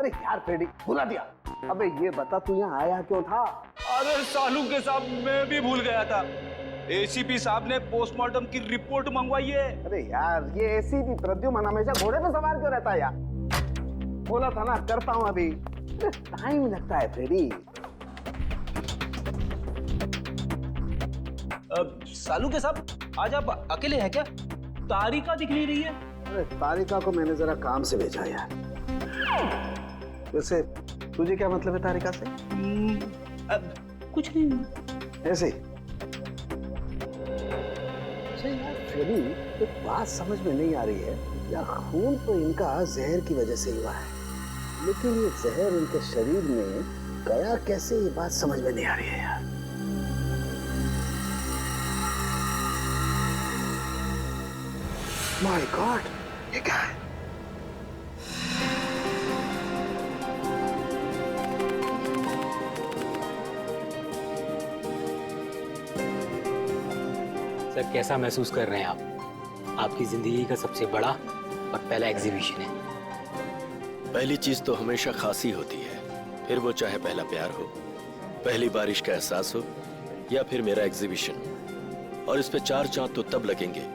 अरे यार फ्रेडी, भुला दिया। अबे ये बता तू यहाँ आया क्यों था? अरे सालू के साहब, मैं भी भूल गया था। एसीपी साहब ने पोस्टमार्टम की रिपोर्ट मंगवाई है। अरे यार ये एसीपी प्रद्युमन हमेशा घोड़े पे सवार क्यों रहता है यार? बोला था ना करता हूँ अभी। टाइम लगता है फ्रेडी। सालू के साहब, आज आप अकेले हैं क्या? तारिका दिख नहीं रही है। अरे तारिका को मैंने जरा काम से भेजा यार। वैसे तुझे क्या मतलब है तारिका से? कुछ नहीं, ऐसे ही। यार फ्रेडी, एक बात समझ में नहीं आ रही है यार। खून तो इनका जहर की वजह से हुआ है, लेकिन ये जहर इनके शरीर में गया कैसे, ये बात समझ में नहीं आ रही है यार। माय गॉड, ये क्या है? सर, कैसा महसूस कर रहे हैं आप? आपकी जिंदगी का सबसे बड़ा और पहला एग्जीबिशन है। पहली चीज तो हमेशा खासी होती है, फिर वो चाहे पहला प्यार हो, पहली बारिश का एहसास हो, या फिर मेरा एग्जीबिशन। और इस पे 4 चांद तो तब लगेंगे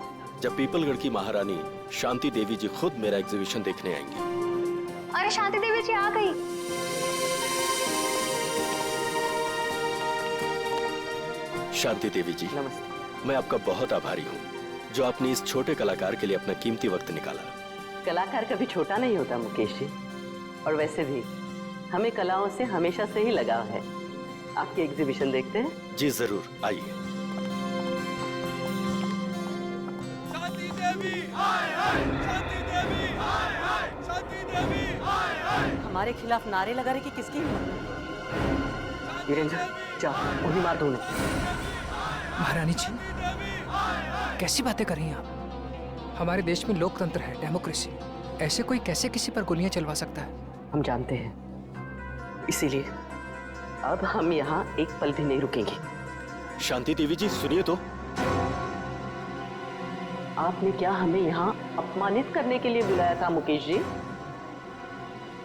जब पीपलगढ़ की महारानी शांति देवी जी खुद मेरा एग्जीबिशन देखने आएंगी। अरे शांति देवी जी आ गई। शांति देवी जी, नमस्ते। मैं आपका बहुत आभारी हूँ जो आपने इस छोटे कलाकार के लिए अपना कीमती वक्त निकाला। कलाकार कभी छोटा नहीं होता मुकेश जी, और वैसे भी हमें कलाओं से हमेशा से ही लगाव है। आपकी एग्जीबिशन देखते हैं? जी जरूर, आइए। शांति देवी हाय हाय, शांति देवी हाय हाय, शांति देवी हाय हाय। हमारे खिलाफ नारे लगा रहे कि किसकी हिम्मत? वीरेंद्र, जाओ उन्हें मार दो उन्हें। महारानी जी, कैसी बातें कर रही हैं आप? हमारे देश में लोकतंत्र है, डेमोक्रेसी। ऐसे कोई कैसे किसी पर गोलियां चलवा सकता है? हम जानते हैं, इसीलिए अब हम यहाँ एक पल भी नहीं रुकेंगे। शांति देवी जी सुनिए तो। आपने क्या हमें यहाँ अपमानित करने के लिए बुलाया था मुकेश जी?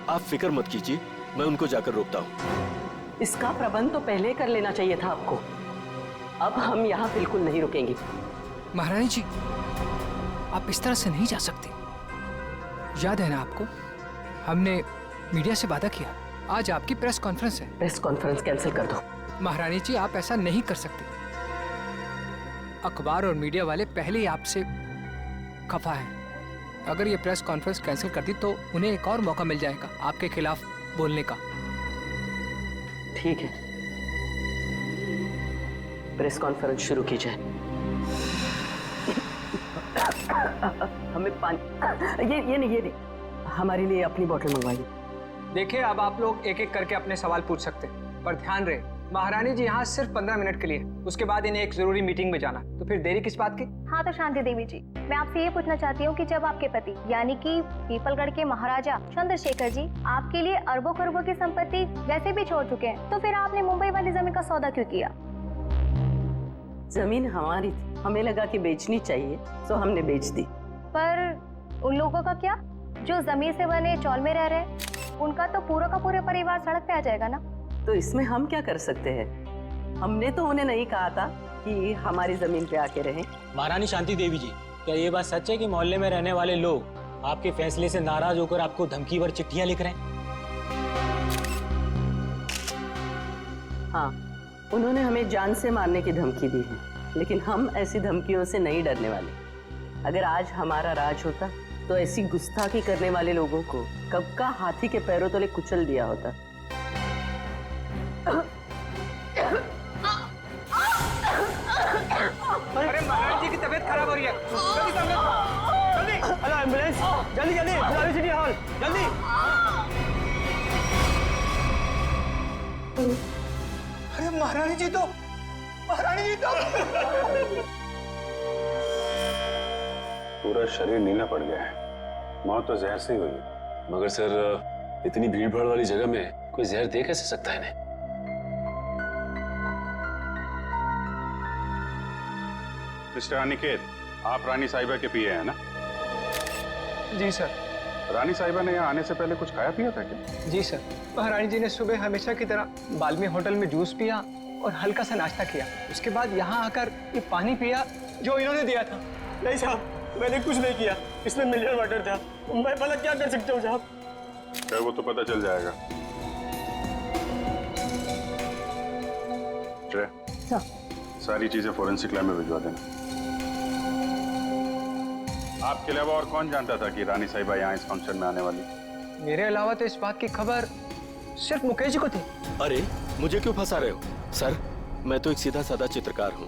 आप फिक्र मत कीजिए, मैं उनको जाकर रोकता हूँ। इसका प्रबंध तो पहले कर लेना चाहिए था आपको। अब हम यहाँ बिल्कुल नहीं रुकेंगे। महारानी जी, आप इस तरह से नहीं जा सकती। याद है ना आपको, हमने मीडिया से वादा किया। आज आपकी प्रेस कॉन्फ्रेंस है। प्रेस कॉन्फ्रेंस कैंसिल कर दो। महारानी जी, आप ऐसा नहीं कर सकते। अखबार और मीडिया वाले पहले ही आपसे खफा हैं। अगर ये प्रेस कॉन्फ्रेंस कैंसिल कर दी तो उन्हें एक और मौका मिल जाएगा आपके खिलाफ बोलने का। ठीक है, प्रेस कॉन्फ्रेंस शुरू की जाए। हमें पानी, ये नहीं, हमारे लिए अपनी बोतल मंगवाइए। देखिए, अब आप लोग एक एक करके अपने सवाल पूछ सकते हैं, पर ध्यान रहे महारानी जी यहाँ सिर्फ 15 मिनट के लिए, उसके बाद इन्हें एक जरूरी मीटिंग में जाना, तो फिर देरी किस बात की? हाँ तो शांति देवी जी, मैं आपसे ये पूछना चाहती हूँ कि जब आपके पति यानी कि पीपलगढ़ के महाराजा चंद्रशेखर जी आपके लिए अरबों खरबों की संपत्ति वैसे भी छोड़ चुके हैं, तो फिर आपने मुंबई वाली जमीन का सौदा क्यों किया? जमीन हमारी थी, हमें लगा कि बेचनी चाहिए, तो हमने बेच दी। पर उन लोगों का क्या जो जमीन से बने चौल में रह रहे, उनका तो पूरा का पूरा परिवार सड़क पे आ जाएगा ना। तो इसमें हम क्या कर सकते हैं? हमने तो उन्हें नहीं कहा था कि हमारी जमीन पे आके रहें। महारानी शांति देवी जी, क्या ये बात सच है कि मोहल्ले में रहने वाले लोग आपके फैसले से नाराज होकर आपको धमकी भर चिट्ठियां लिख रहे हैं? हाँ, उन्होंने हमें जान से मारने की धमकी दी है, लेकिन हम ऐसी धमकियों से नहीं डरने वाले। अगर आज हमारा राज होता तो ऐसी गुस्ताखी करने वाले लोगों को कब का हाथी के पैरों तले कुचल दिया होता। अरे महारानी जी की तबीयत खराब हो रही है, जल्दी हेलो एम्बुलेंस, जल्दी गुलाबी सिटी हॉल, जल्दी। अरे महारानी जी तो पूरा शरीर नीला पड़ गया है। मौत तो जहर से ही हुई है। मगर सर, इतनी भीड़ भाड़ वाली जगह में कोई जहर दे कैसे सकता है इन्हें? मिस्टर अनिकेत, आप रानी साहिबा के पीए हैं ना? जी सर। रानी साहिबा ने यहाँ आने से पहले कुछ खाया पिया था क्या? जी सर, महारानी जी ने सुबह हमेशा की तरह बाल्मी होटल में जूस पिया और हल्का सा नाश्ता किया। उसके बाद यहाँ आकर ये पानी पिया जो इन्होंने दिया था। नहीं साहब, मैंने कुछ नहीं किया, इसमें मिनरल वाटर था। मैं भला क्या कर सकता हूँ साहब? वो तो पता चल जाएगा। सारी चीजें फोरेंसिक लैब में भिजवा देना। आपके अलावा और कौन जानता था कि रानी साहिबा यहाँ इस फंक्शन में आने वाली? मेरे अलावा तो इस बात की खबर सिर्फ मुकेश जी को थी। अरे मुझे क्यों फंसा रहे हो सर? मैं तो एक सीधा साधा चित्रकार हूँ।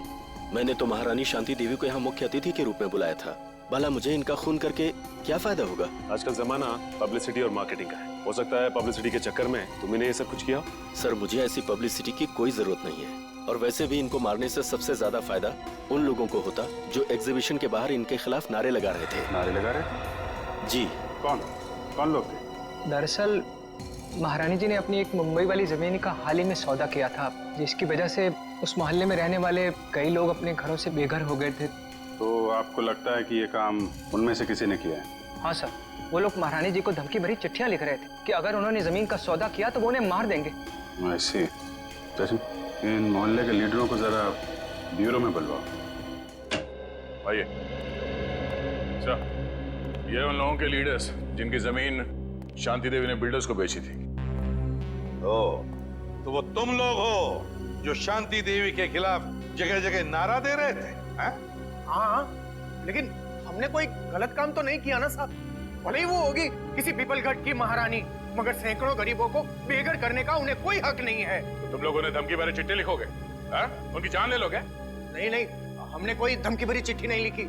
मैंने तो महारानी शांति देवी को यहाँ मुख्य अतिथि के रूप में बुलाया था। भला मुझे इनका खून करके क्या फायदा होगा? आजकल जमाना पब्लिसिटी और मार्केटिंग का है। हो सकता है पब्लिसिटी के चक्कर में तुमने ये सब कुछ किया। सर मुझे ऐसी पब्लिसिटी की कोई जरूरत नहीं है, और वैसे भी इनको मारने से सबसे ज्यादा फायदा उन लोगों को होता जो एग्जीबिशन के बाहर इनके खिलाफ नारे लगा रहे थे। नारे लगा रहे? जी। कौन लोग थे? दरअसल महारानी जी ने अपनी एक मुंबई वाली जमीन का हाल ही में सौदा किया था, जिसकी वजह से उस मोहल्ले में रहने वाले कई लोग अपने घरों से बेघर हो गए थे। तो आपको लगता है कि ये काम उनमें से किसी ने किया है? हाँ सर, वो लोग महारानी जी को धमकी भरी चिट्ठियां लिख रहे थे कि अगर उन्होंने जमीन का सौदा किया तो वो उन्हें मार देंगे। ऐसे इन मोहल्ले के लीडरों को जरा ब्यूरो में बुलवाओ। आइए। अच्छा, ये उन लोगों के लीडर्स जिनकी जमीन शांति देवी ने बिल्डर्स को बेची थी। तो वो तुम लोग हो जो शांति देवी के खिलाफ जगह जगह नारा दे रहे थे? हाँ, लेकिन हमने कोई गलत काम तो नहीं किया ना साहब। भले ही वो होगी किसी पीपलगढ़ की महारानी, मगर सैकड़ों गरीबों को बेघर करने का उन्हें कोई हक नहीं है। तो तुम लोगों ने धमकी भरी चिट्ठी लिखोगे? उनकी जान ले लोगे? नहीं, हमने कोई धमकी भरी चिट्ठी नहीं लिखी,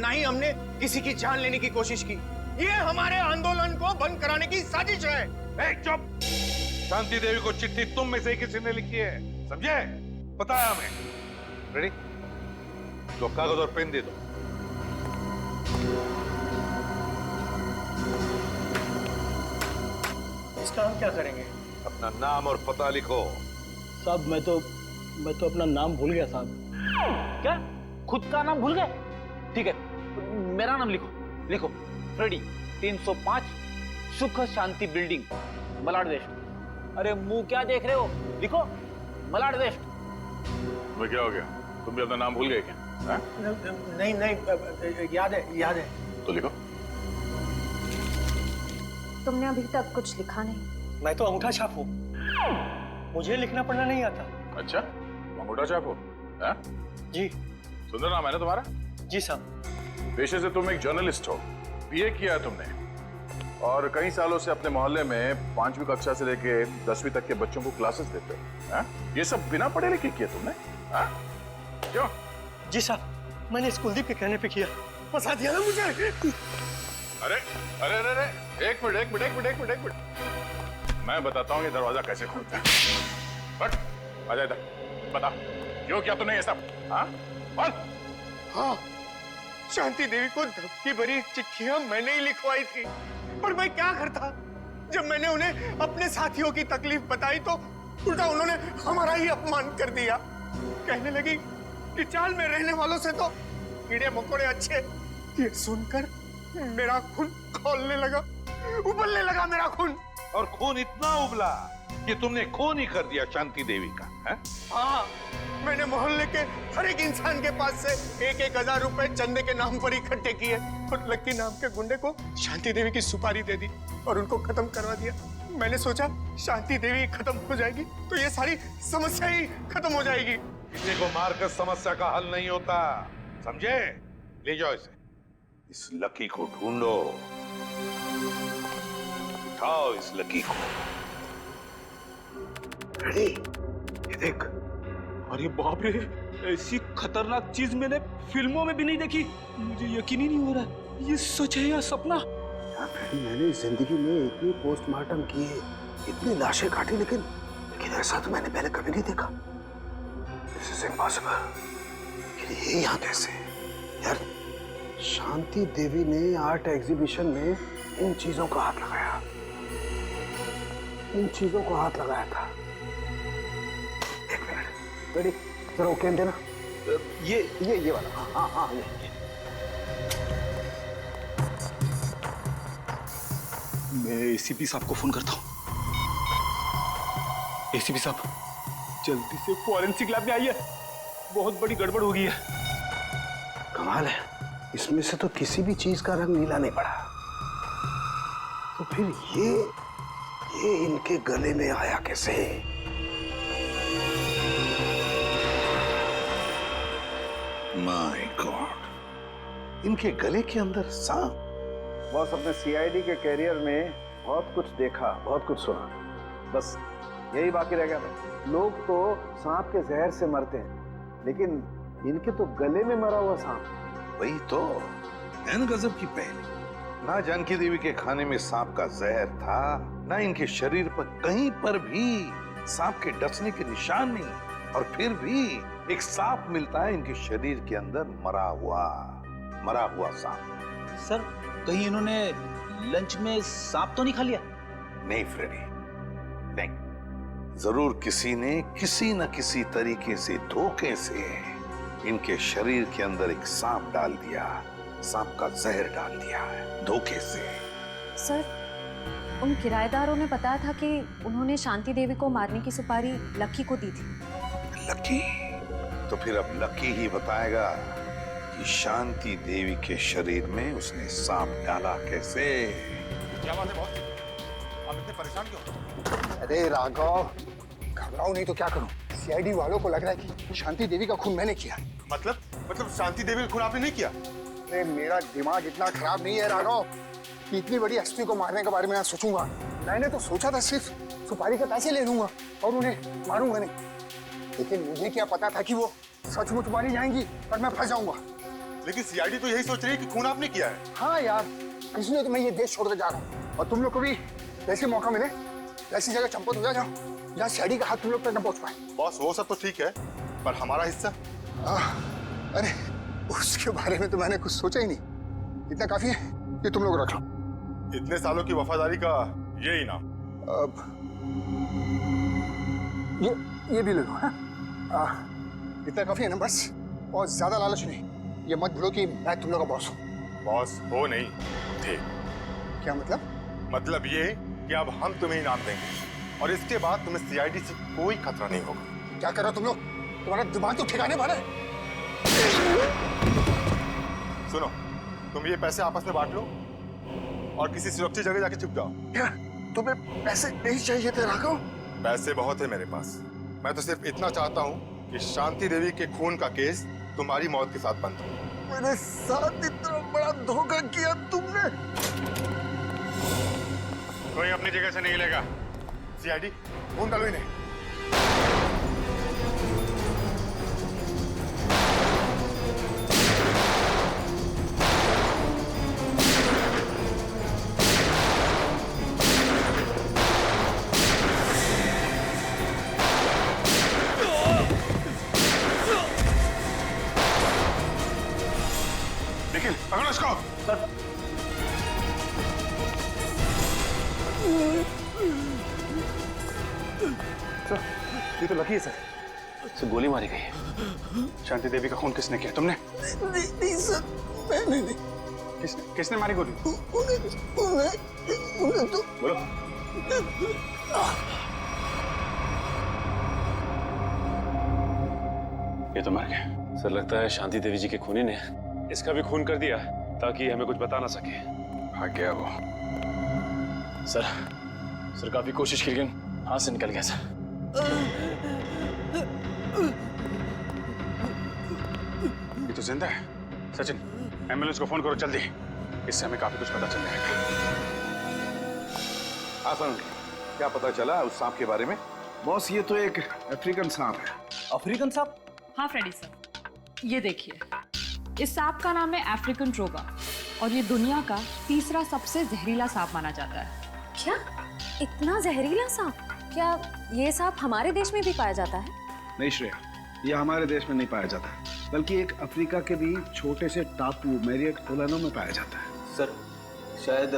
ना ही हमने किसी की जान लेने की कोशिश की। ये हमारे आंदोलन को बंद कराने की साजिश है। चुप! शांति देवी को चिट्ठी तुम में से किसी ने लिखी है, समझे? पता है हमें। रेडी? तो कागज और पेन दे दो। इसका हम क्या करेंगे? अपना नाम और पता लिखो। साहब मैं तो अपना नाम भूल गया साहब। क्या? खुद का नाम भूल गए? ठीक है, मेरा नाम लिखो। फ्रेडी, 305 सुख शांति बिल्डिंग, मलाड वेस्ट। अरे मुंह क्या देख रहे हो? लिखो, मलाड वेस्ट। तुम्हें क्या हो गया? तुम भी अपना नाम भूल गए क्या? नहीं, याद है। तो लिखो। तुमने अभी तक कुछ लिखा नहीं। मैं तो अंगूठा छाप हूँ, मुझे लिखना पढ़ना नहीं आता। अच्छा, अंगूठा छाप हो? जी। सुंदर नाम है ना तुम्हारा? जी साहब। पेशे से तुम एक जर्नलिस्ट हो, बीए किया है तुमने, और कई सालों से अपने मोहल्ले में 5वीं कक्षा से लेके 10वीं तक के बच्चों को क्लासेस देते हो। ये सब बिना पढ़े लिखे किया तुमने? क्यों? जी साहब, मैंने इस कुलदीप के कहने पे किया। फंसा दिया ना मुझे। अरे, एक मिनट। मैं बताता हूँ ये दरवाजा कैसे खुलता है। बट आजा इधर, बता क्यों किया तूने ये सब? बोल। हाँ, शांति देवी को धमकी भरी चिट्ठियां मैंने ही लिखवाई थी, पर मैं क्या करता? जब मैंने उन्हें अपने साथियों की तकलीफ बताई तो उल्टा उन्होंने हमारा ही अपमान कर दिया। कहने लगी कि चाल में रहने वालों से तो कीड़े मकोड़े अच्छे। ये सुनकर मेरा खून खौलने लगा, उबलने लगा मेरा खून। और खून इतना उबला कि तुमने खून ही कर दिया शांति देवी का, है? हाँ, मैंने मोहल्ले के हर एक इंसान के पास से 1,000 रुपए चंदे के नाम पर इकट्ठे किए और लक्की नाम के गुंडे को शांति देवी की सुपारी दे दी और उनको खत्म करवा दिया। मैंने सोचा शांति देवी खत्म हो जाएगी तो ये सारी समस्या ही खत्म हो जाएगी। किसी को मारकर समस्या का हल नहीं होता, समझे? ले जाओ इसे। इस लकी को ढूंढो, उठाओ इस लकी को। रेडी? ये देख। अरे बाप रे, ऐसी खतरनाक चीज मैंने फिल्मों में भी नहीं देखी। मुझे यकीन ही नहीं हो रहा, ये सच है या सपना? मैंने जिंदगी में इतनी पोस्टमार्टम किए, इतनी लाशें काटी, लेकिन ऐसा तो मैंने पहले कभी नहीं देखा। This is impossible। ये यहाँ कैसे? यार, शांति देवी ने आर्ट एग्जीबिशन में इन चीजों को हाथ लगाया, था। एक मिनट, रेडी? जरा ओके देना। ये वाला। हाँ, ये। मैं एसीपी साहब को फोन करता हूँ। एसीपी साहब, जल्दी से फॉरेंसिक लैब में आइए, बहुत बड़ी गड़बड़ हो गई है। कमाल है, इसमें से तो किसी भी चीज का रंग नीला नहीं पड़ा। तो फिर ये इनके गले में आया कैसे? माय गॉड, इनके गले के अंदर सांप। बॉस, अपने सीआईडी के कैरियर में बहुत कुछ देखा, बहुत कुछ सुना, बस यही बाकी रह गया था। लोग तो सांप के जहर से मरते हैं, लेकिन इनके तो गले में मरा हुआ सांप। वही तो एन गजब की पहली। ना जानकी देवी के खाने में सांप का जहर था, ना इनके शरीर पर कहीं पर भी सांप के डसने के निशान नहीं, और फिर भी एक सांप मिलता है इनके शरीर के अंदर, मरा हुआ सांप। सर, कहीं इन्होंने लंच में सांप तो नहीं खा लिया? नहीं फ्रेडी, नहीं। जरूर किसी ने किसी न किसी तरीके से, धोखे से इनके शरीर के अंदर एक सांप डाल दिया, सांप का जहर डाल दिया है, धोखे से। सर, उन किराएदारों ने बताया था कि उन्होंने शांति देवी को मारने की सुपारी लक्की को दी थी। लक्की? तो फिर अब लक्की ही बताएगा कि शांति देवी के शरीर में उसने सांप डाला कैसे। क्या बात है बॉस, आप इतने परेशान क्यों? अरे राघव, घबराओ नहीं तो क्या करूं? सीआईडी वालों को लग रहा है कि शांति देवी का खून मैंने किया। मतलब शांति देवी का खून आपने नहीं किया? अरे मेरा दिमाग इतना खराब नहीं है राघव कि इतनी बड़ी एसपी को मारने के बारे में सोचूंगा। मैंने तो सोचा था सिर्फ सुपारी के पैसे ले लूंगा और उन्हें मारूंगा नहीं, लेकिन मुझे क्या पता था कि वो सचमुच मारी जाएंगी और मैं फंस जाऊंगा। लेकिन सीआईडी तो यही सोच रही है कि खून आपने किया है। हाँ यार, इसलिए तो मैं ये देश छोड़कर जा रहा हूँ, और तुम लोग को भी जैसे मौका मिले ऐसी जगह चंपत हो जाओ जहाँ सीआईडी का हाथ तुम लोग तक न पहुँच पाए। बॉस, वो सब तो ठीक है, पर हमारा हिस्सा? अरे उसके बारे में तो मैंने कुछ सोचा ही नहीं। इतना काफी है कि तुम लोग रख लो। इतने सालों की वफादारी का ये इनाम। ये भी ले लो। इतना काफी है ना बस, और ज्यादा लालच नहीं। ये मत भूलो कि मैं तुम लोग का बॉस हूँ। बॉस हो नहीं थे। क्या मतलब? मतलब ये कि अब हम तुम्हें इनाम देंगे और इसके बाद तुम्हें सीआईडी से कोई खतरा नहीं होगा। क्या कर रहे हो तुम लोग? तुम्हारा दिमाग तो ठिकाने भरा है। सुनो, तुम ये पैसे आपस में बांट लो और किसी सुरक्षित जगह जाके छुप जाओ। क्या तुम्हें पैसे नहीं चाहिए थे राघव? पैसे बहुत है मेरे पास। मैं तो सिर्फ इतना चाहता हूँ कि शांति देवी के खून का केस तुम्हारी मौत के साथ बंद हो। मेरे साथ इतना बड़ा धोखा किया तुमने। कोई अपनी जगह से नहीं हिलेगा। सीआईडी, खून डालो इन्हें। निखिल, पकड़ो इसको। सर। सर, ये तो लकी है सर। गोली मारी गई है। शांति देवी का खून किसने किया? तुमने? नहीं सर, मैंने नहीं। किसने मारी गोली? उन्हें तो बोलो। ये तो मर गया। सर, लगता है शांति देवी जी के खूनी ने इसका भी खून कर दिया ताकि हमें कुछ बता ना सके। भाग गया वो। सर काफी कोशिश की लेकिन हाथ से निकल गया सर। ये तो जिंदा है। सचिन, एम्बुलेंस को फोन करो जल्दी, इससे हमें काफी कुछ पता चल जाएगा। आसान, क्या पता चला उस सांप के बारे में? बॉस, ये तो एक अफ्रीकन सांप है। अफ्रीकन सांप? हाँ फ्रेडी सर, ये देखिए, इस सांप का नाम है अफ्रीकन ट्रोगा और ये दुनिया का तीसरा सबसे जहरीला सांप माना जाता है। क्या? इतना जहरीला सांप? क्या ये सांप हमारे देश में भी पाया जाता है? नहीं श्रेया, ये हमारे देश में नहीं पाया जाता, बल्कि एक अफ्रीका के भी छोटे से टापू मैरियट ओलानो में पाया जाता है। सर, शायद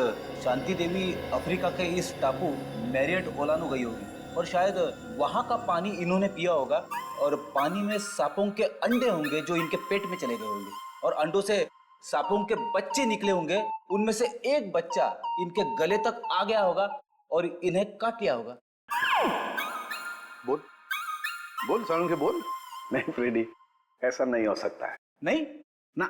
शांति देवी अफ्रीका के इस टापू मैरियट ओलानो गई होगी और शायद वहाँ का पानी इन्होंने पिया होगा और पानी में सांपों के अंडे होंगे जो इनके पेट में चले गए होंगे और अंडों से सांपों के बच्चे निकले होंगे, उनमें से एक बच्चा इनके गले तक आ गया होगा और इन्हें काट लिया होगा। बोल बोल सारंग के बोल। नहीं फ्रेडी, ऐसा नहीं हो सकता है। नहीं ना,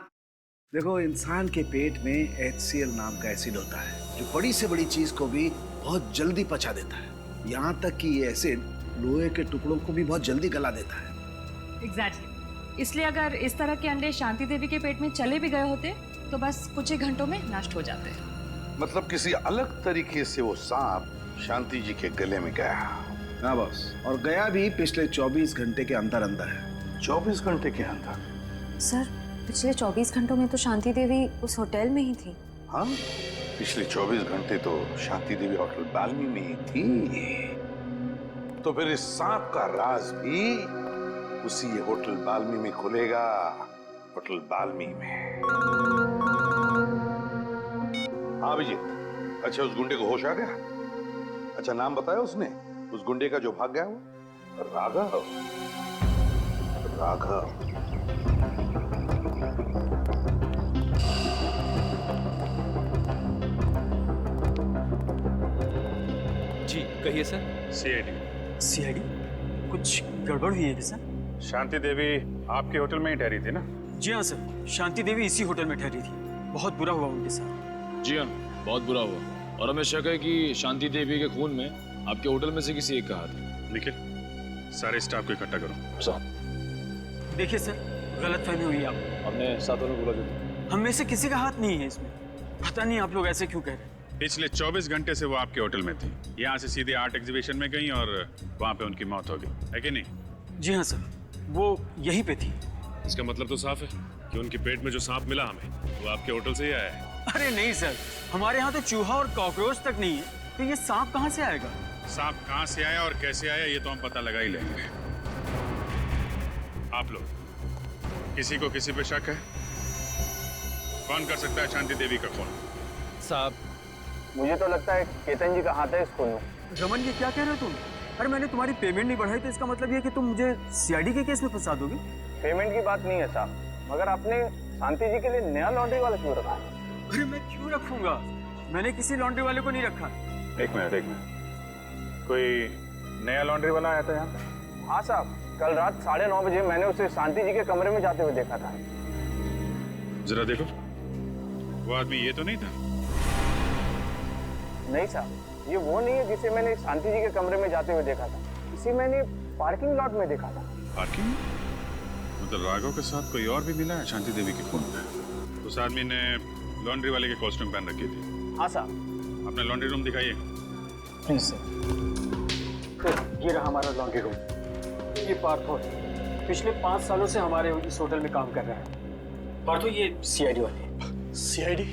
देखो इंसान के पेट में HCl नाम का एसिड होता है जो बड़ी से बड़ी चीज को भी बहुत जल्दी पचा देता है। यहाँ तक कि ये एसिड लोहे के टुकड़ों को भी बहुत जल्दी गला देता है। एग्जैक्टली। इसलिए अगर इस तरह के अंडे शांति देवी के पेट में चले भी गए होते तो बस कुछ ही घंटों में नष्ट हो जाते। मतलब किसी अलग तरीके से वो सांप शांति जी के गले में गया। हाँ बॉस, और गया भी पिछले 24 घंटे के अंदर अंदर है। 24 घंटे के अंदर? सर, पिछले 24 घंटों में तो शांति देवी उस होटल में ही थी। हाँ, पिछले 24 घंटे तो शांति देवी होटल बाल्मी में ही थी। तो फिर इस सांप का राज भी उसी होटल बाल्मी में खुलेगा, होटल बाल्मी में। हाँ अभिजीत, अच्छा उस गुंडे को होश आ गया? अच्छा नाम बताया उसने उस गुंडे का जो भाग गया वो? राघव। राघव। जी कहिए सर। सीआईडी कुछ गड़बड़ हुई है क्या सर? शांति देवी आपके होटल में ही ठहरी थी ना? जी हाँ सर, शांति देवी इसी होटल में ठहरी थी। बहुत बुरा हुआ उनके साथ। जी हाँ, बहुत बुरा हुआ और हमें शक है कि शांति देवी के खून में आपके होटल में से किसी एक का हाथ है। निखिल, सारे स्टाफ को इकट्ठा करो। साहब देखिए सर, गलतफहमी हुई आपको। हमने साथों में बोला जो हम में से किसी का हाथ नहीं है इसमें। पता नहीं आप लोग ऐसे क्यों कह रहे हैं। पिछले 24 घंटे से वो आपके होटल में थी। यहाँ से सीधे आर्ट एग्जीबिशन में गई और वहाँ पे उनकी मौत हो गई, है कि नहीं? जी हाँ सर, वो यहीं पे थी। इसका मतलब तो साफ है कि उनके पेट में जो सांप मिला हमें वो आपके होटल से ही आया है। अरे नहीं सर, हमारे यहाँ तो चूहा और कॉकरोच तक नहीं है, तो ये सांप कहाँ से आएगा? सांप कहाँ से आया और कैसे आया ये तो हम पता लगा ही लेंगे। आप लोग किसी को किसी पे शक है? कौन कर सकता है शांति देवी का खून? साहब, मुझे तो लगता है केतन जी का हाथ है इस खून में। रमन ये क्या कह रहे हो तुम? अरे मैंने तुम्हारी पेमेंट नहीं बढ़ाई तो इसका मतलब ये कि तुम मुझे सीआईडी के केस में फंसा दोगे? पेमेंट की बात नहीं है साहब, मगर आपने शांति जी के लिए नया लॉन्ड्री वाला क्यों रखा है? अरे मैं क्यों रखूंगा? मैंने किसी लॉन्ड्री वाले को नहीं रखा। एक मिनट, कोई नया लॉन्ड्री वाला आया था यहाँ पे? हाँ साहब, कल रात 9:30 बजे मैंने उसे शांति जी के कमरे में जाते हुए देखा था। जरा देखो, वो आदमी ये तो नहीं था? नहीं साहब, ये वो नहीं है जिसे मैंने शांति जी के कमरे में जाते हुए देखा था। इसे मैंने पार्किंग लॉट में देखा था। पार्किंग? मतलब राघव के साथ कोई और भी मिला है शांति देवी के खून में? उस आदमी ने लॉन्ड्री वाले के कॉस्ट्यूम पहन रखी थी। हाँ साहब। अपना लॉन्ड्री रूम दिखाइए। सर, ये रहा हमारा लॉन्ड्री रूम। ये पार्थो है, पिछले 5 सालों से हमारे इस होटल में काम कर रहा है। पार्थो ये सीआईडी वाले। सीआईडी?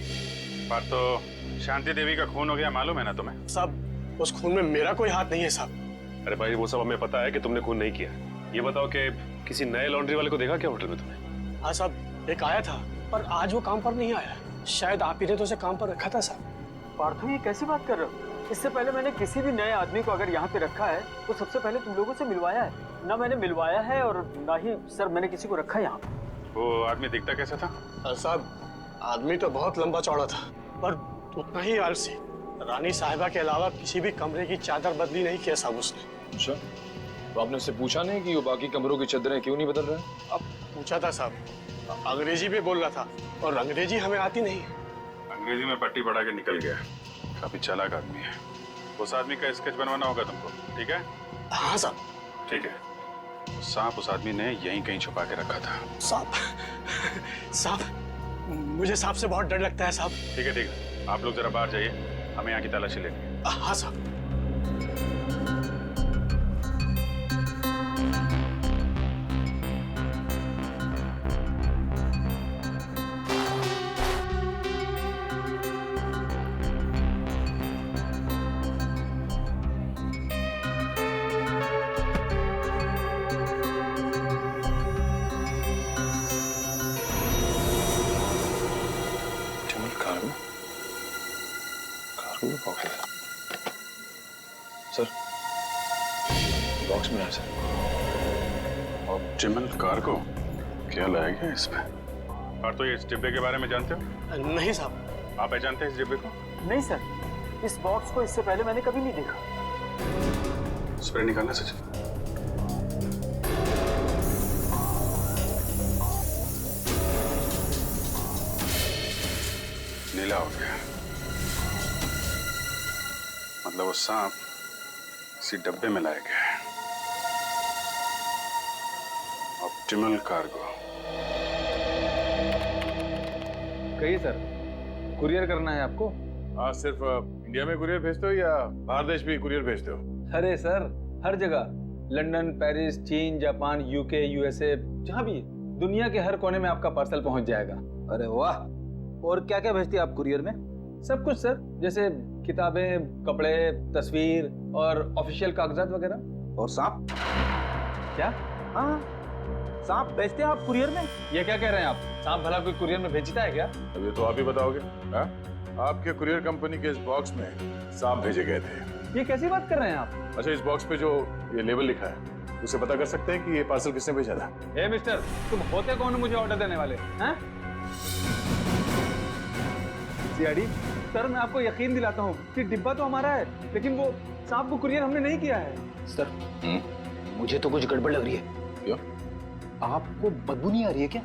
पार्थो, शांति देवी का खून हो गया मालूम है ना तुम्हें? साहब, उस खून में मेरा कोई हाथ नहीं है साहब। अरे भाई वो सब हमें पता है कि तुमने खून नहीं किया। ये बताओ कि किसी नए लॉन्ड्री वाले को देखा क्या होटल में तुमने? हाँ साहब, एक आया था पर आज वो काम पर नहीं आया। शायद आप ही ने तो उसे काम पर रखा था साहब। पार्थो ये कैसी बात कर रहे हो? इससे पहले मैंने किसी भी नए आदमी को अगर यहाँ पे रखा है तो सबसे पहले तुम लोगों से मिलवाया है। ना मैंने मिलवाया है और ना ही सर मैंने किसी को रखा है यहाँ पे। वो आदमी दिखता कैसा था? साहब, आदमी तो बहुत लंबा चौड़ा था पर उतना ही आलसी। रानी साहिबा के अलावा किसी भी कमरे की चादर बदली नहीं किया साहब उसने। अच्छा, तो आपने उससे पूछा नहीं कि वो बाकी कमरों की चादरें क्यों नहीं बदल रहा है? अब पूछा था साहब, अंग्रेजी में बोल रहा था और अंग्रेजी हमें आती नहीं। अंग्रेजी में पट्टी पढ़ा के निकल गया। काफी चालाक आदमी है। उस आदमी का स्केच बनवाना होगा तुमको, ठीक है? हाँ साहब। ठीक है। सांप उस आदमी ने यहीं कहीं छुपा के रखा था। सांप, मुझे सांप से बहुत डर लगता है साहब। ठीक है, आप लोग जरा बाहर जाइए, हमें यहाँ की तलाशी लेनी है। हाँ साहब। सर, बॉक्स में है और चिमन कार को क्या लाया गया इसमें? और तो ये इस डिब्बे के बारे में जानते हो? नहीं साहब। आप पहचानते हैं इस डिब्बे को? नहीं सर, इस बॉक्स को इससे पहले मैंने कभी नहीं देखा। स्प्रे निकालना सचिन। नीला हो गया, मतलब वो सांप इसी डब्बे में लाया गया है। Optimal cargo. कहिए सर, कुरियर करना है आपको? हाँ, सिर्फ इंडिया में कुरियर भेजते हो या बाहर देश भी कुरियर भेजते हो? अरे सर, हर जगह, लंदन, पेरिस, चीन, जापान, यूके, यूएसए, जहाँ भी, दुनिया के हर कोने में आपका पार्सल पहुंच जाएगा। अरे वाह! और क्या क्या भेजती है आप कुरियर में? सब कुछ सर, जैसे किताबें, कपड़े, तस्वीर और ऑफिशियल कागजात वगैरह। और सांप? क्या? हाँ, सांप भेजते हैं आप कुरियर में? ये क्या कह रहे हैं आप? सांप भला कोई कुरियर में भेजता है क्या? अब ये तो आप ही बताओगे। हाँ? आपके कुरियर कंपनी के इस बॉक्स में सांप भेजे गए थे। ये कैसी बात कर रहे हैं आप? अच्छा, इस बॉक्स पे जो ये लेबल लिखा है, उसे पता कर सकते हैं कि ये पार्सल किसने भेजा था? ए मिस्टर, तुम होते कौन हो मुझे ऑर्डर देने वाले? हैं? सीआईडी सर, मैं आपको यकीन दिलाता हूँ कि डिब्बा तो हमारा है, लेकिन वो सांप को कुरियर हमने नहीं किया है। सर, मुझे तो कुछ गड़बड़ लग रही है। क्यों? आपको बदबू नहीं आ रही है क्या?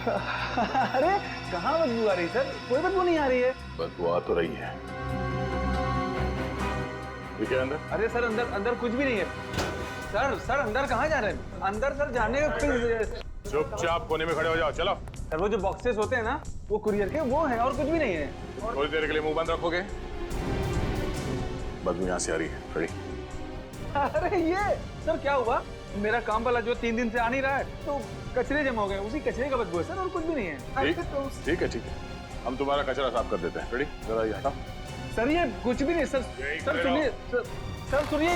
अरे कहाँ बदबू आ रही है सर? कोई बदबू नहीं आ रही है। बदबू आ तो रही है। ये क्या अंदर? अरे सर, अंदर अंदर कुछ भी नहीं है। सर अंदर कहाँ जा रहे हैं? अंदर सर जाने का कोई... चुपचाप कोने में खड़े हो जाओ, चलो। सर वो जो बॉक्सेस होते हैं ना, वो कुरियर के वो हैं और कुछ भी नहीं है। थोड़ी देर के लिए मुंह बंद रखोगे? बदबू यहाँ से आ रही है। खड़ी। अरे ये सर क्या हुआ? मेरा काम वाला जो 3 दिन से आ नहीं रहा है, तो कचरे जमा हो गए, उसी कचरे का बदबू है सर, और कुछ भी नहीं है। ठीक है, हम तुम्हारा कचरा साफ कर देते हैं। रेडी? जरा ये हटाओ। सर ये कुछ भी नहीं सर। सर सुनिए, सर सुनिए।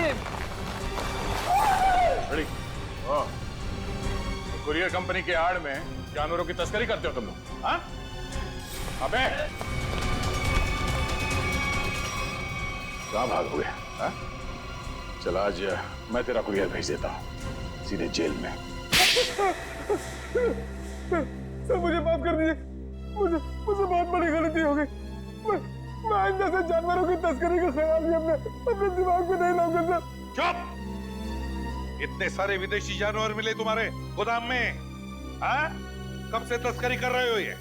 रेडी? हाँ। कुरियर कंपनी के आड़ में जानवरों की तस्करी करते हो तुम लोग? हाँ? अबे कहाँ भागोगे? हाँ? चल, आज मैं तेरा कुरियर भेज देता हूँ सीधे जेल में। सर मुझे माफ कर दीजिए, मुझे बहुत बड़ी गलती हो गई। मैं आइंदा से जानवरों की तस्करी का ख्याल भी अपने दिमाग में नहीं लाऊंगा सर। चुप! इतने सारे विदेशी जानवर मिले तुम्हारे गोदाम में, हाँ? कब से तस्करी कर रहे हो ये?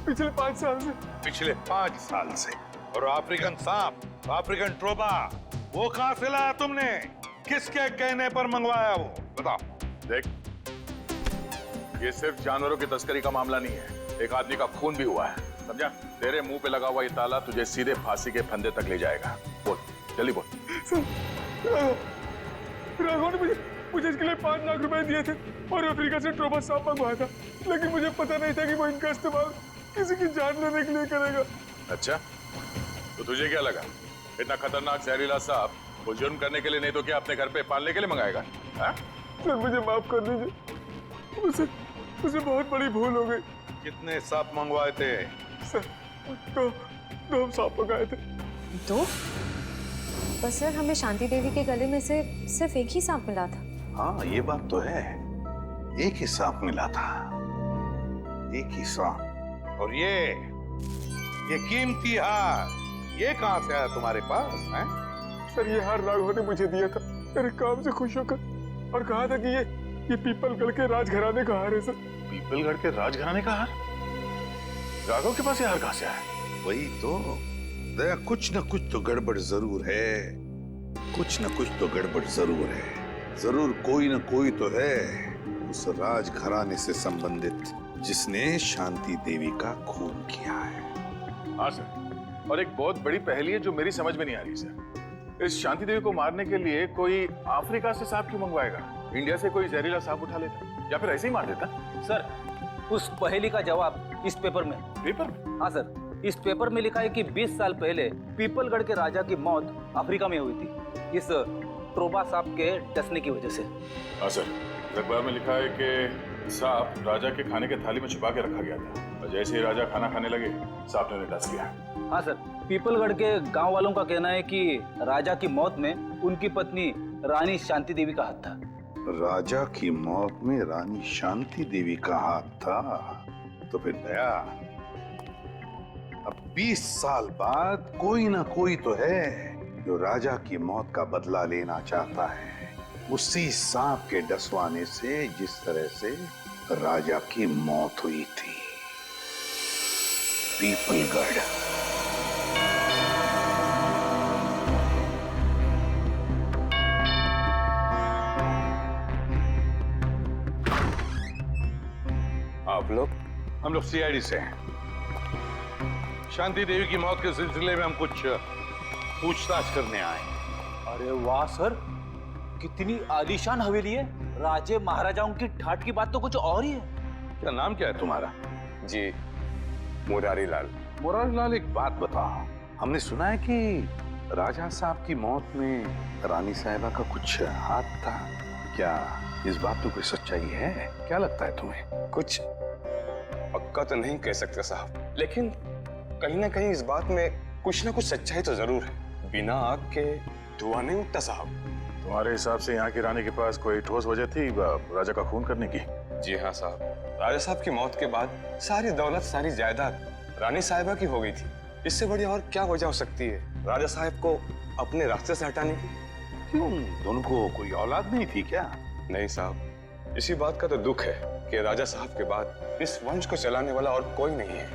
पिछले 5 साल से। पिछले 5 साल से? और अफ्रीकन सांप, अफ्रीकन ट्रोबा, वो कहां से लाया तुमने? किसके कहने पर मंगवाया वो? बताओ। देख, ये सिर्फ जानवरों की तस्करी का मामला नहीं है, एक आदमी का खून भी हुआ है, समझा? तेरे मुंह पे लगा हुआ ये ताला तुझे सीधे फांसी के फंदे तक ले जाएगा। बोल, जल्दी बोल। राघव ने मुझे इसके लिए 5 लाख रुपए दिए थे और अफ्रीका से ट्रोबा सांप मंगवाया था, लेकिन मुझे पता नहीं था कि वो इनका इस्तेमाल किसी की जान लेने के लिए करेगा। अच्छा, तो तुझे क्या लगा इतना खतरनाक जहरीला सांप वो जुर्म करने के लिए नहीं तो क्या अपने घर पे पालने के लिए मंगाएगा? हाँ? सर मुझे माफ कर दीजिए, उसे बहुत बड़ी भूल हो गई। कितने सांप मंगवाए थे? सर 2 सांप मंगाए थे। 2? बस सर, हमें शांति देवी के गले में से सिर्फ एक ही सांप मिला था। हाँ, ये बात तो है, एक ही सांप मिला था, एक ही सांप। और ये कीमती हार, ये कहां से आया तुम्हारे पास? हैं? सर ये हार राघव ने मुझे दिया था मेरे काम से खुश होकर, और कहा था कि ये पीपलगढ़ के राजघराने का हार है सर। पीपलगढ़ के राजघराने का हार? राघव के पास ये हार कहां से आया? वही तो, दया, कुछ न कुछ तो गड़बड़ जरूर है, कुछ न कुछ तो गड़बड़ जरूर है। जरूर कोई न कोई तो है उस राजघराने से संबंधित जिसने शांति देवी का खून किया है। हाँ सर, और एक बहुत बड़ी पहेली है जो मेरी समझ में नहीं आ रही सर। इस शांति देवी को मारने के लिए कोई अफ्रीका से सांप क्यों मंगवाएगा? इंडिया से कोई जहरीला सांप उठा लेता या फिर ऐसे ही मार देता? सर, उस पहेली का जवाब इस पेपर में। पेपर में? हाँ सर, इस पेपर में लिखा है कि 20 साल पहले पीपलगढ़ के राजा की मौत अफ्रीका में हुई थी, इस ट्रोबा सांप के डसने की वजह से। हाँ सर, अखबार में लिखा है कि सांप राजा के खाने के थाली में छुपा के रखा गया था, और जैसे ही राजा खाना खाने लगे सांप ने उन्हें डस लिया। हाँ सर, पीपलगढ़ के गांव वालों का कहना है कि राजा की मौत में उनकी पत्नी रानी शांति देवी का हाथ था। राजा की मौत में रानी शांति देवी का हाथ था तो फिर दया, अब 20 साल बाद कोई ना कोई तो है जो राजा की मौत का बदला लेना चाहता है, उसी सांप के डसवाने से जिस तरह से राजा की मौत हुई थी। पीपलगढ़। आप लोग? हम लोग सीआईडी से हैं। शांति देवी की मौत के सिलसिले में हम कुछ पूछताछ करने आए। अरे वाह सर, कितनी आलीशान हवेली है। राजे महाराजाओं की ठाट की बात तो कुछ और ही है। क्या नाम क्या है तुम्हारा? जी मुरारी लाल। मुरारी लाल, एक बात बताओ, हमने सुना है कि राजा साहब की मौत में रानी साहिबा का कुछ हाथ था, क्या इस बात में कोई सच्चाई है? क्या लगता है तुम्हें? कुछ पक्का तो नहीं कह सकते साहब, लेकिन कहीं ना कहीं इस बात में कुछ ना कुछ सच्चाई तो जरूर है। बिना आग के धुआं नहीं उठता साहब। तुम्हारे हिसाब से यहाँ की रानी के पास कोई ठोस वजह थी राजा का खून करने की? जी हाँ साहब, राजा साहब की मौत के बाद सारी दौलत, सारी जायदाद रानी साहिबा की हो गई थी। इससे बड़ी और क्या वजह हो सकती है राजा साहब को अपने रास्ते से हटाने की? क्यों, दोनों को कोई औलाद नहीं थी क्या? नहीं साहब, इसी बात का तो दुख है कि राजा साहब के बाद इस वंश को चलाने वाला और कोई नहीं है।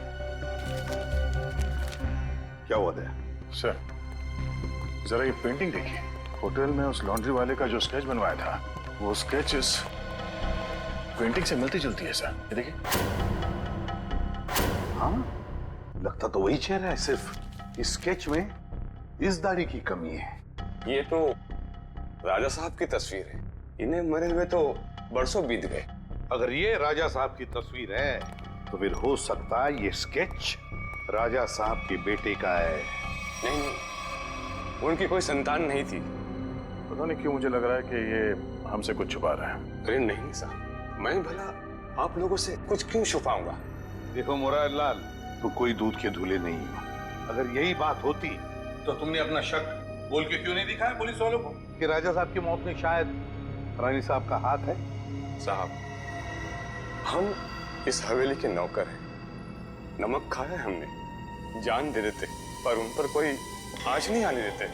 क्या हुआ था? सर जरा ये पेंटिंग देखिए, होटल में उस लॉन्ड्री वाले का जो स्केच बनवाया था, वो स्केच इस पेंटिंग से मिलती जुलती है सर। ये देखिए। हाँ, लगता तो वही चेहरा है, सिर्फ इस स्केच में इस दाढ़ी की कमी है। ये तो राजा साहब की तस्वीर है, इन्हें मरे हुए तो बरसों बीत गए। अगर ये राजा साहब की तस्वीर है तो फिर हो सकता है ये स्केच राजा साहब के बेटे का है। नहीं नहीं, उनकी कोई संतान नहीं थी। पता नहीं क्यों मुझे लग रहा है कि ये हमसे कुछ छुपा रहा है। अरे नहीं साहब, मैं भला आप लोगों से कुछ क्यों छुपाऊंगा? देखो मुरारी लाल, तो कोई दूध के धुले नहीं हो। अगर यही बात होती तो तुमने अपना शक बोल के क्यों नहीं दिखाया पुलिस वालों को कि राजा साहब की मौत में शायद रानी साहब का हाथ है? साहब, हम इस हवेली के नौकर हैं। नमक खाया हमने, जान दे देते, पर उन पर कोई आंच नहीं आने देते।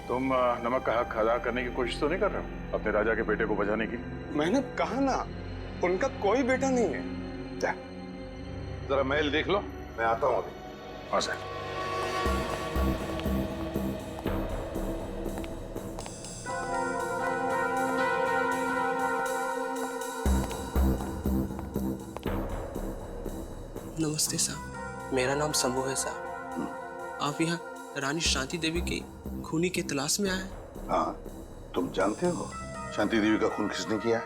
तुम नमक का हक अदा करने की कोशिश तो नहीं कर रहे हो अपने राजा के बेटे को बचाने की? मैंने कहा ना, उनका कोई बेटा नहीं है। जरा महल देख लो, मैं आता हूँ अभी। हाँ सर। नमस्ते साहब, मेरा नाम शंभू है साहब। आप यहाँ रानी शांति देवी की खूनी की तलाश में आए हैं? हाँ, तुम जानते हो शांति देवी का खून किसने किया है?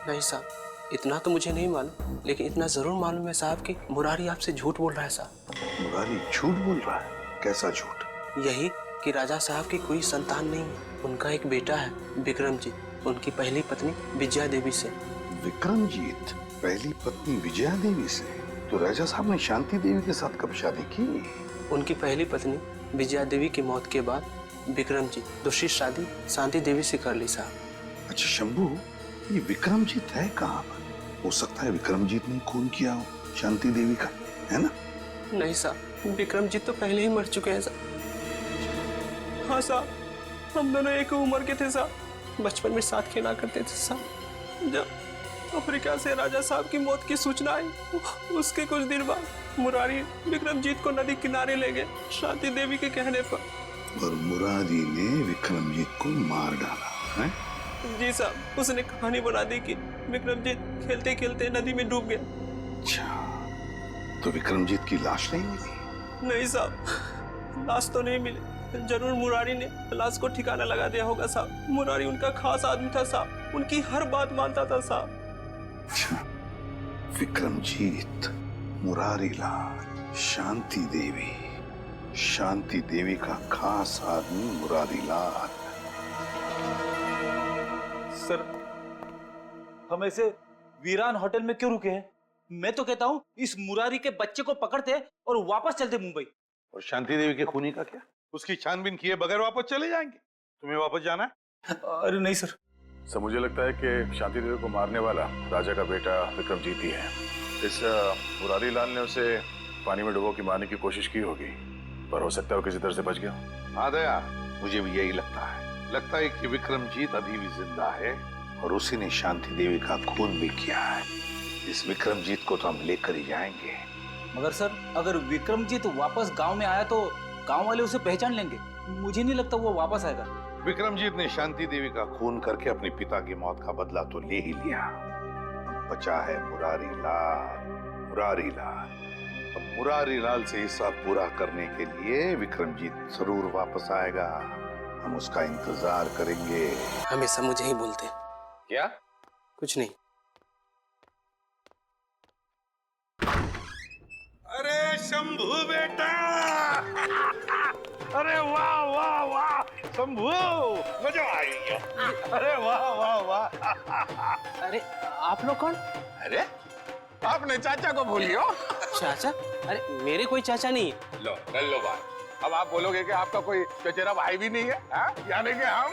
नहीं साहब, इतना तो मुझे नहीं मालूम, लेकिन इतना जरूर मालूम है साहब कि मुरारी आपसे झूठ बोल रहा है साहब। मुरारी झूठ बोल रहा है? कैसा झूठ? यही कि राजा साहब की कोई संतान नहीं है। उनका एक बेटा है, विक्रमजीत, उनकी पहली पत्नी विजया देवी से। विक्रमजीत पहली पत्नी विजया देवी से? तो राजा साहब ने शांति देवी के साथ कब शादी की? उनकी पहली पत्नी विजया देवी की मौत के बाद विक्रमजीत दूसरी शादी शांति देवी से कर ली साहब। अच्छा शंभू, ये विक्रमजीत है कहाँ पर? हो सकता है विक्रमजीत ने खून किया हो शांति देवी का, है ना? नहीं साहब, विक्रमजीत तो पहले ही मर चुके हैं साहब। हाँ साहब, हम दोनों एक उम्र के थे साहब, बचपन में साथ खेला करते थे साहब। जब अफ्रीका से राजा साहब की मौत की सूचना आई, उसके कुछ दिन बाद मुरारी विक्रमजीत को नदी किनारे ले गए शांति देवी के कहने पर। और मुरारी ने विक्रमजीत को मार डाला है? जी साहब, उसने कहानी बना दी कि विक्रमजीत खेलते खेलते नदी में डूब गया। अच्छा, तो विक्रमजीत की लाश नहीं मिली? नहीं साहब, लाश तो नहीं मिली। जरूर मुरारी ने लाश को ठिकाना लगा दिया होगा साहब। मुरारी उनका खास आदमी था साहब, उनकी हर बात मानता था साहब। अच्छा, विक्रमजीत, मुरारी लाल, शांति देवी का खास आदमी मुरारी लाल। सर, हम ऐसे वीरान होटल में क्यों रुके हैं? मैं तो कहता हूँ इस मुरारी के बच्चे को पकड़ते और वापस चलते मुंबई। और शांति देवी के खूनी का क्या? उसकी छानबीन किए बगैर वापस चले जाएंगे? तुम्हें वापस जाना है? अरे नहीं सर, सब मुझे लगता है कि शांति देवी को मारने वाला राजा का बेटा विक्रमजीत ही है। इस मुरारी लाल ने उसे पानी में डुबो के मारने की कोशिश की होगी, पर हो सकता है वो किसी तरह से बच गया। हाँ दया, मुझे भी यही लगता है कि विक्रमजीत अभी भी जिंदा है और उसी ने शांति देवी का खून भी किया है। इस विक्रमजीत को तो हम लेकर ही जाएंगे। मगर सर, अगर विक्रमजीत वापस गांव में आया तो गांव वाले उसे पहचान लेंगे। मुझे नहीं लगता वो वापस आएगा। विक्रमजीत ने शांति देवी का खून करके अपने पिता की मौत का बदला तो ले ही लिया। बचा है मुरारी लाल। अब मुरारी लाल से हिसाब पूरा करने के लिए विक्रमजीत जरूर वापस आएगा। हम उसका इंतजार करेंगे। हमेशा मुझे ही बोलते। क्या? कुछ नहीं। अरे शंभू बेटा, अरे वाह वाह वाह शंभू, मजा आ गया। अरे वाह वाह वाह। अरे आप लोग कौन? अरे आपने चाचा को भूलियो। चाचा? अरे मेरे कोई चाचा नहीं। लो कर लो बात। अब आप बोलोगे कि आपका कोई चचेरा भाई भी नहीं है, यानी कि हम।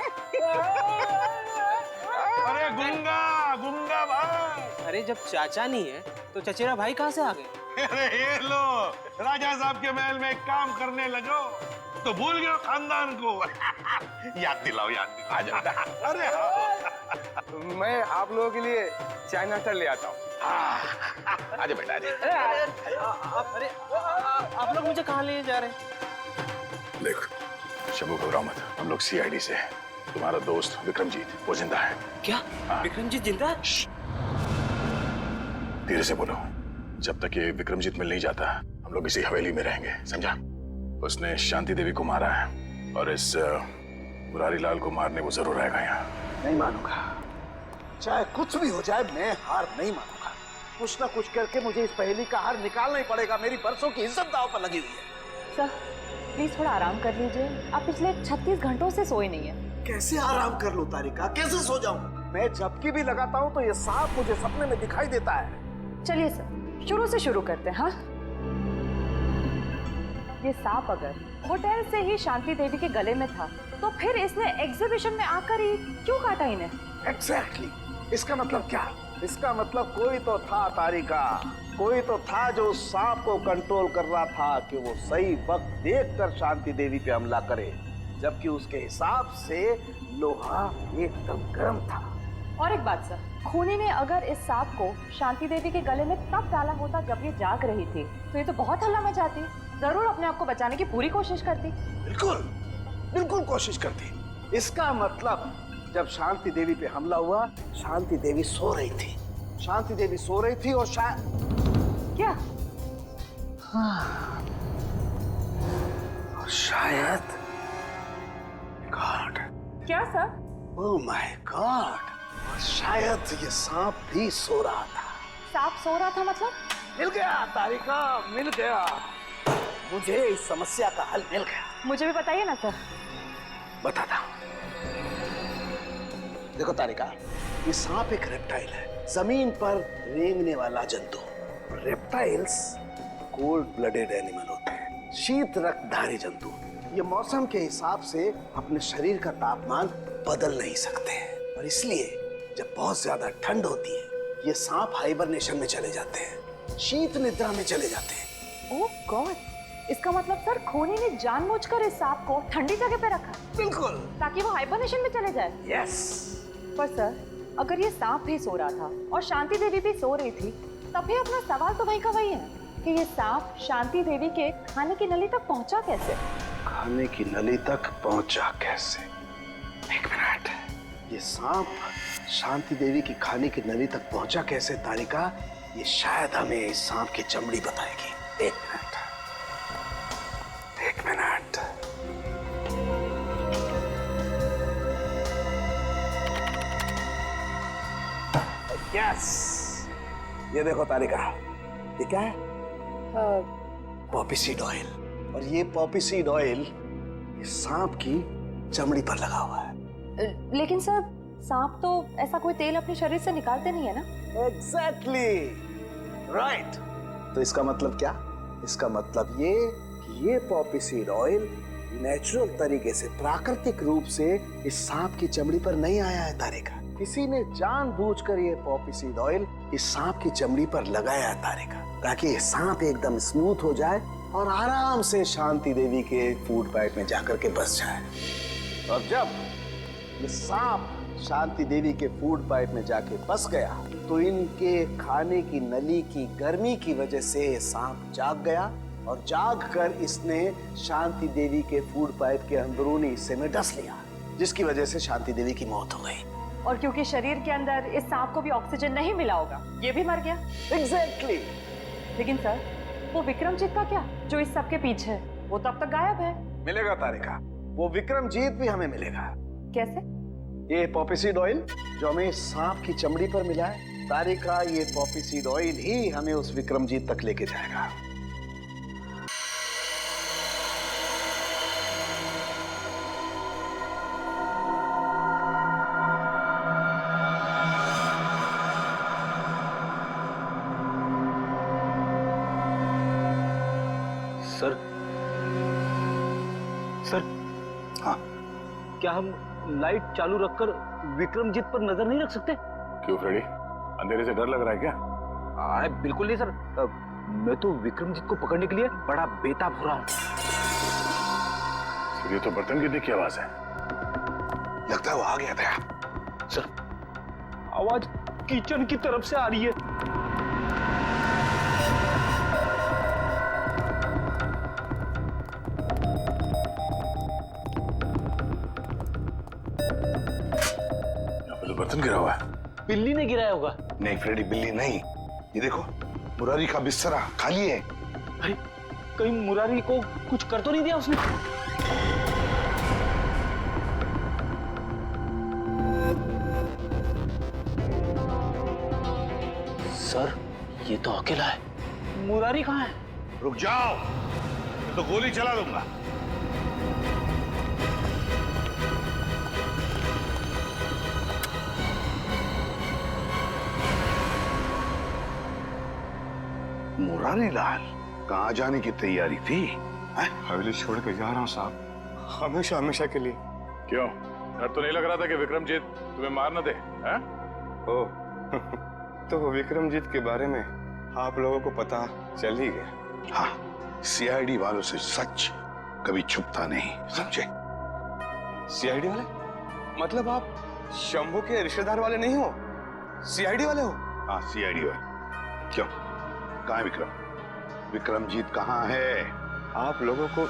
अरे गुंगा भाई। अरे जब चाचा नहीं है तो चचेरा भाई कहाँ से आ गए? अरे ये लो, राजा साहब के महल में काम करने लगो तो भूल गए खानदान को। याद दिलाओ। आ जाता। अरे मैं आप लोगों के लिए चाय नाश्ता ले आता हूँ। आजा बेटा आजा। अरे आप लोग मुझे कहाँ ले जा रहे हैं? देख शंभू, घबराओ मत, हम लोग सीआईडी से हैं। तुम्हारा दोस्त विक्रमजीत वो जिंदा है। क्या? विक्रमजीत जिंदा है? धीरे से बोलो। जब तक ये विक्रमजीत मिल नहीं जाता हम लोग इसी हवेली में रहेंगे, समझा? उसने शांति देवी को मारा है और इस मुरारी लाल को मारने वो जरूर आएगा यहाँ। नहीं मानूंगा, चाहे कुछ भी हो जाए मैं हार नहीं मानूंगा। कुछ ना कुछ करके मुझे इस पहेली का हार निकालना ही पड़ेगा। मेरी बरसों की इज्जत दांव पर लगी हुई है। सर प्लीज थोड़ा आराम कर लीजिए। आप पिछले 36 घंटों से सोए नहीं है। कैसे आराम कर लूं तारिका, कैसे सो जाऊं? मैं झपकी भी लगाता हूं तो ये सांप मुझे सपने में दिखाई देता है। चलिए सर, शुरू से शुरू करते हैं। हाँ, ये सांप अगर होटल से ही शांति देवी के गले में था तो फिर इसने एग्जीबिशन में आकर ही क्यों काटा इन्हें? एग्जैक्टली। इसका मतलब क्या? इसका मतलब कोई तो था तारिका, कोई तो था जो उस सांप को कंट्रोल कर रहा था कि वो सही वक्त देखकर शांति देवी पे हमला करे, जबकि उसके हिसाब से लोहा एकदम गर्म था। और एक बात सर, खूनी ने अगर इस सांप को शांति देवी के गले में तब डाला होता जब ये जाग रही थी तो ये तो बहुत हल्ला मचाती, जरूर अपने आप को बचाने की पूरी कोशिश करती। बिल्कुल कोशिश करती। इसका मतलब जब शांति देवी पे हमला हुआ, शांति देवी सो रही थी। शांति देवी सो रही थी और क्या? हाँ, और शायद गॉड। क्या सर? ओह माय गॉड, शायद ये सांप भी सो रहा था। सांप सो रहा था मतलब? मिल गया तारिका, मिल गया। मुझे इस समस्या का हल मिल गया। मुझे भी बताइए ना सर। बताता हूँ। देखो तारिका, ये सांप एक रेप्टाइल है, जमीन पर रेंगने वाला जंतु। रेप्टाइल्स कोल्ड ब्लडेड एनिमल होते हैं, शीत रक्तधारी जंतु। ये मौसम के हिसाब से अपने शरीर का तापमान बदल नहीं सकते हैं और इसलिए जब बहुत ज्यादा ठंड होती है ये सांप हाइबरनेशन में चले जाते हैं, शीत निद्रा में चले जाते हैं। ओह गॉड, इसका मतलब सर खूनी ने जानबूझकर इस सांप को ठंडी जगह पे रखा? बिल्कुल, ताकि वो हाइबरनेशन में चले जाए। यस। पर सर अगर ये सांप भी सो रहा था और शांति देवी भी सो रही थी, तब भी अपना सवाल तो वही का वही है कि ये सांप शांति देवी के खाने की नली तक पहुंचा कैसे? खाने की नली तक पहुंचा कैसे? एक मिनट, ये सांप शांति देवी की खाने की नली तक पहुंचा कैसे तारिका? ये शायद हमें इस सांप की चमड़ी बताएगी। एक मिनट, एक मिनट। यस, ये देखो तारिका, ये क्या है? Poppy seed oil. और ये पॉपी सीड ऑयल इस सांप की चमड़ी पर लगा हुआ है। लेकिन सर सांप तो ऐसा कोई तेल अपने शरीर से निकालते नहीं है ना? Exactly right. तो इसका मतलब क्या? इसका मतलब ये कि ये पॉपी सीड ऑयल नेचुरल तरीके से, प्राकृतिक रूप से इस सांप की चमड़ी पर नहीं आया है तारिका। किसी ने जानबूझकर ये पॉपी सीड ऑयल इस सांप की चमड़ी पर लगाया तारिका, ताकि ये सांप एकदम स्मूथ हो जाए और आराम से शांति देवी के फूड पाइप में जाकर के बस जाए। और जब ये सांप शांति देवी के फूड पाइप में जाके बस गया तो इनके खाने की नली की गर्मी की वजह से सांप जाग गया और जाग कर इसने शांति देवी के फूड पाइप के अंदरूनी हिस्से में डस लिया, जिसकी वजह से शांति देवी की मौत हो गई। और क्योंकि शरीर के अंदर इस सांप को भी ऑक्सीजन नहीं मिला होगा, ये भी मर गया। एग्जैक्टली। लेकिन सर, वो विक्रमजीत का क्या, जो इस सब के पीछे है? वो तो अब तक गायब है। मिलेगा तारिका, वो विक्रमजीत भी हमें मिलेगा। कैसे? ये पॉपी सीड ऑयल जो हमें सांप की चमड़ी पर मिला है, तारिका, ये पॉपी सीड ऑयल ही हमें उस विक्रमजीत तक लेके जाएगा। सर, हाँ, क्या हम लाइट चालू रखकर विक्रमजीत पर नजर नहीं रख सकते? क्यों फ्रेडी, अंधेरे से डर लग रहा है क्या? बिल्कुल नहीं सर, मैं तो विक्रमजीत को पकड़ने के लिए बड़ा बेताब हो रहा हूँ। ये तो बर्तन गिरने की आवाज है, लगता है वो आ गया था। सर, आवाज किचन की तरफ से आ रही है। बर्तन गिरा हुआ है। बिल्ली ने गिराया होगा। नहीं फ्रेडी, बिल्ली नहीं, ये देखो मुरारी का बिस्तरा खाली है। अरे कहीं मुरारी को कुछ कर तो नहीं दिया उसने? सर, ये तो अकेला है। मुरारी कहाँ है? रुक जाओ, तो गोली चला दूंगा। मुरारी लाल कहाँ जाने की तैयारी थी? हवेली छोड़ के जा रहा हूँ साहब, हमेशा हमेशा के लिए। क्यों, डर तो नहीं लग रहा था कि विक्रमजीत तुम्हें मार न दे? हैं? तो विक्रमजीत के बारे में आप लोगों को पता चल ही गया। हाँ, सीआईडी वालों से सच कभी छुपता नहीं, समझे? सीआईडी वाले? मतलब आप शंभू के रिश्तेदार वाले नहीं हो, सीआईडी वाले हो? हाँ, सीआईडी वाले। क्यों, कहाँ है विक्रम? विक्रमजीत कहाँ है? आप लोगों को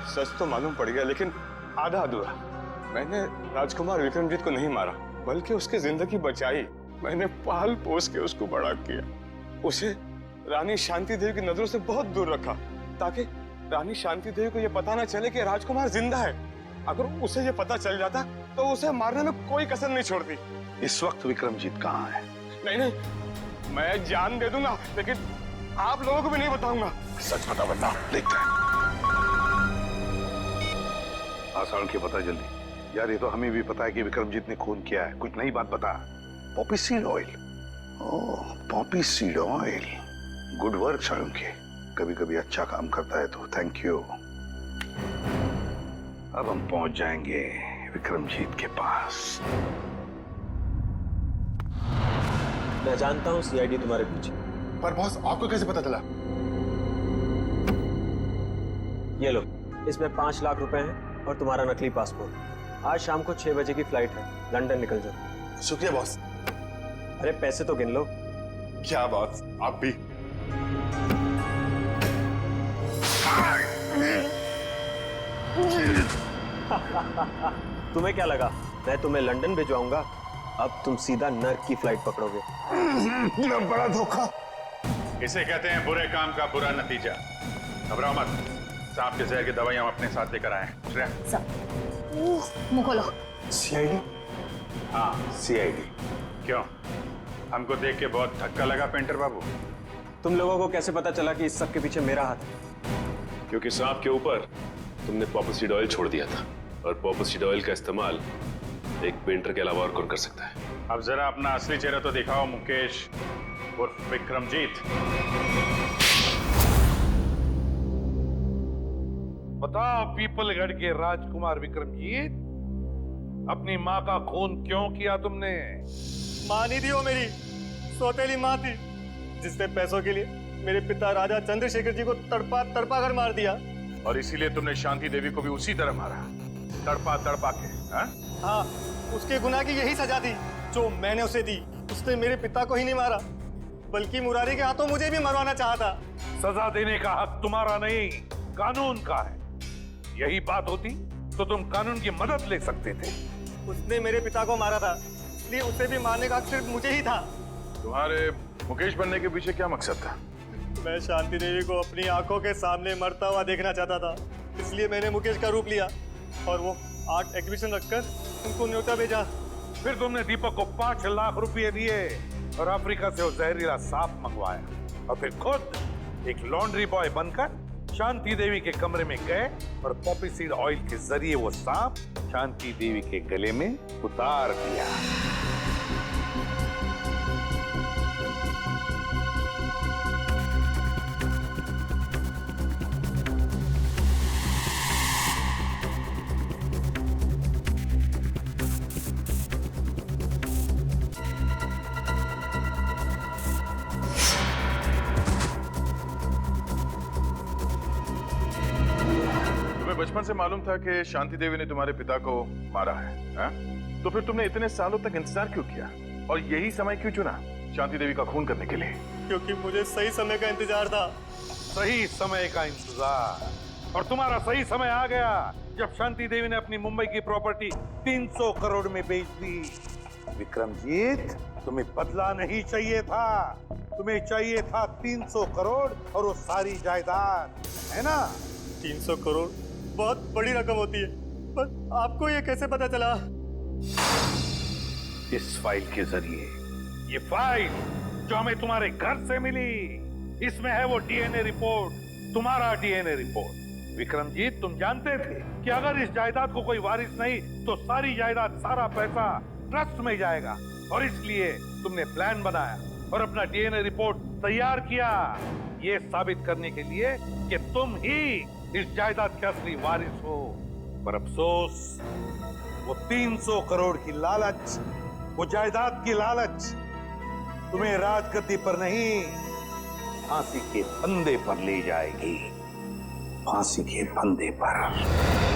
सच तो मालूम पड़ गया, लेकिन आधा अधूरा। मैंने राजकुमार विक्रमजीत को नहीं मारा, बल्कि उसकी जिंदगी बचाई। मैंने पाल पोस के उसको बड़ा किया, उसे रानी शांति देवी की नजरों से बहुत दूर रखा, ताकि रानी शांति देवी को यह पता ना चले कि राजकुमार जिंदा है। अगर उसे यह पता चल जाता तो उसे मारने में कोई कसर नहीं छोड़ती। इस वक्त विक्रमजीत कहाँ है? नहीं, मैं जान दे दूंगा, लेकिन आप लोगों को भी नहीं बताऊंगा। सच बता, बता देखते हैं। आसान की बता जल्दी। यार, ये तो हमें भी पता है कि विक्रमजीत ने खून किया है, कुछ नई बात बता। Poppy seed oil. Oh, poppy seed oil, good work Shalunke, कभी कभी अच्छा काम करता है तो थैंक यू। अब हम पहुंच जाएंगे विक्रमजीत के पास। मैं जानता हूँ सीआईडी तुम्हारे पीछे। पर बॉस, आपको कैसे पता चला? ये लो, इसमें 5 लाख रुपए हैं और तुम्हारा नकली पासपोर्ट। आज शाम को 6 बजे की फ्लाइट है, लंदन निकल जाओ। शुक्रिया बॉस। अरे पैसे तो गिन लो। क्या बात, आप भी? तुम्हें क्या लगा मैं तुम्हें लंदन भिजवाऊंगा? अब तुम सीधा नर्क की फ्लाइट पकड़ोगे। बड़ा धोखा। इसे कहते हैं बुरे काम का बुरा नतीजा। घबराओ मत, सांप के जहर की दवाई हम अपने साथ लेकर आए हैं। मुंह खोलो। सीआईडी? हाँ, सीआईडी। क्यों, हमको देख के बहुत धक्का लगा पेंटर बाबू? तुम लोगों को कैसे पता चला कि इस सब के पीछे मेरा हाथ है? क्योंकि सांप के ऊपर तुमने पॉपी सीड ऑयल छोड़ दिया था, और पॉपी सीड ऑयल का इस्तेमाल एक पेंटर के अलावा और कौन कर सकता है? अब जरा अपना असली चेहरा तो दिखाओ मुकेश उर्फ विक्रमजीत। बताओ पीपलगढ़ के राजकुमार विक्रमजीत, अपनी माँ का खून क्यों किया तुमने? माँ नहीं थी वो, मेरी सौतेली माँ थी, जिसने पैसों के लिए मेरे पिता राजा चंद्रशेखर जी को तड़पा तड़पा कर मार दिया। और इसीलिए तुमने शांति देवी को भी उसी तरह मारा, तड़पा तड़पा के। हाँ, उसके गुनाह की यही सजा थी जो मैंने उसे दी। उसने मेरे पिता को ही नहीं मारा, बल्कि मुरारी के हाथों मुझे भी मरवाना चाहा था। सजा देने का हक तुम्हारा नहीं, कानून का है। यही बात होती तो तुम कानून की मदद ले सकते थे। उसने मेरे पिता को मारा था, इसलिए उसे भी मारने का हक सिर्फ मुझे ही था। तुम्हारे मुकेश बनने के पीछे क्या मकसद था? मैं शांति देवी को अपनी आंखों के सामने मरता हुआ देखना चाहता था, इसलिए मैंने मुकेश का रूप लिया और वो आर्ट एग्जीबिशन रखकर उनको न्योता भेजा। फिर तुमने दीपक को 5 लाख रुपए दिए और अफ्रीका से वो जहरीला सांप मंगवाया और फिर खुद एक लॉन्ड्री बॉय बनकर शांति देवी के कमरे में गए और पॉपी सीड ऑयल के जरिए वो सांप शांति देवी के गले में उतार दिया। बचपन से मालूम था कि शांति देवी ने तुम्हारे पिता को मारा है, हा? तो फिर तुमने इतने सालों तक इंतजार क्यों किया और यही समय क्यों चुना शांति देवी का खून करने के लिए? क्योंकि मुझे सही समय का इंतजार था। सही समय का इंतजार, और तुम्हारा सही समय आ गया जब शांति देवी ने अपनी मुंबई की प्रॉपर्टी 300 करोड़ में बेच दी। विक्रमजीत, तुम्हें बदला नहीं चाहिए था, तुम्हें चाहिए था 300 करोड़ और वो सारी जायदाद, है ना? 300 करोड़ बहुत बड़ी रकम होती है, पर आपको ये कैसे पता चला? इस फाइल के जरिए। ये फाइल जो हमें तुम्हारे घर से मिली, इसमें है वो डीएनए रिपोर्ट, तुम्हारा डीएनए रिपोर्ट। विक्रमजीत, तुम जानते थे कि अगर इस जायदाद को कोई वारिस नहीं तो सारी जायदाद, सारा पैसा ट्रस्ट में जाएगा, और इसलिए तुमने प्लान बनाया और अपना डीएनए रिपोर्ट तैयार किया, ये साबित करने के लिए कि तुम ही इस जायदाद के असली वारिस हो। पर अफसोस, वो 300 करोड़ की लालच, वो जायदाद की लालच तुम्हें राजगद्दी पर नहीं, फांसी के फंदे पर ले जाएगी। फांसी के फंदे पर।